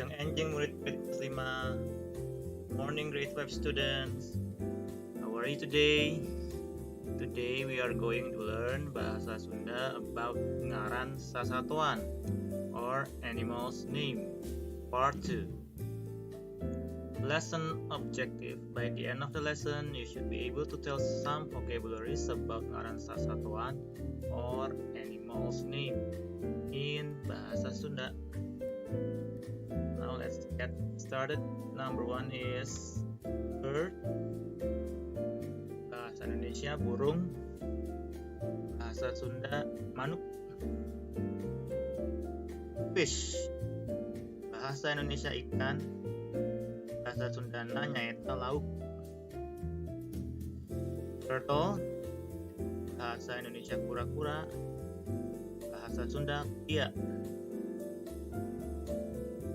Kanjeng Enjing murid grade 5. Morning grade 5 students. How are you today? Today we are going to learn bahasa Sunda about Ngaran Sasatoan or animal's name. Part 2. Lesson objective. By the end of the lesson, you should be able to tell some vocabularies about Ngaran Sasatoan or animal's name in bahasa Sunda. Now let's get started. Number 1 is bird. Bahasa Indonesia burung. Bahasa Sunda manuk. Fish. Bahasa Indonesia ikan. Bahasa Sundana nyaeta lauk. Turtle. Bahasa Indonesia kura-kura. Bahasa Sunda kuia.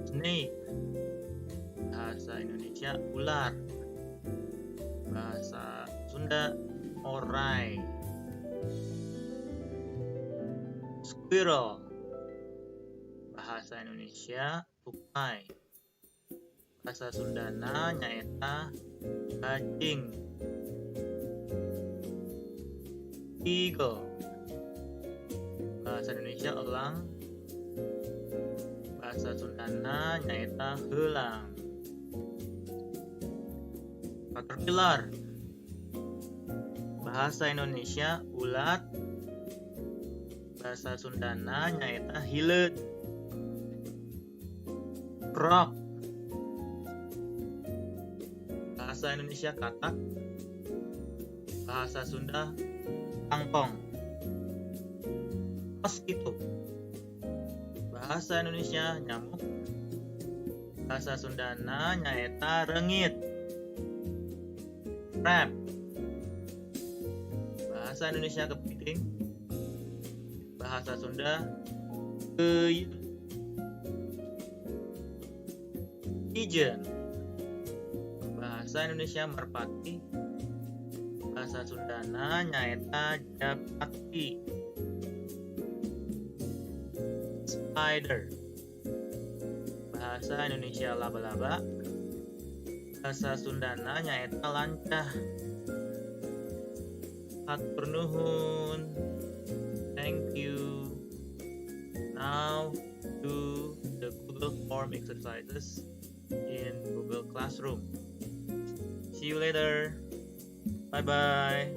Snake. Bahasa Indonesia ular. Bahasa Sunda orai. Squirrel. Bahasa Indonesia tupai. Bahasa Sundana nyaeta cacing. Eagle. Bahasa Indonesia elang. Bahasa Sundana nyaeta heulang. Caterpillar. Bahasa Indonesia ulat. Bahasa Sundana nyaeta hileut. Frog. Bahasa Indonesia katak. Bahasa Sunda kangkong. Mosquito. Bahasa Indonesia nyamuk. Bahasa Sundana nyaeta reungit. Crab. Bahasa Indonesia kepiting. Bahasa Sunda keuyeut. Pigeon. Bahasa Indonesia merpati. Bahasa Sundana nyaeta japati. Spider. Bahasa Indonesia laba-laba. Bahasa Sundana nyaeta lancah. Hatur nuhun. Thank you. Now do the Google Form exercises in Google Classroom. See you later. Bye bye.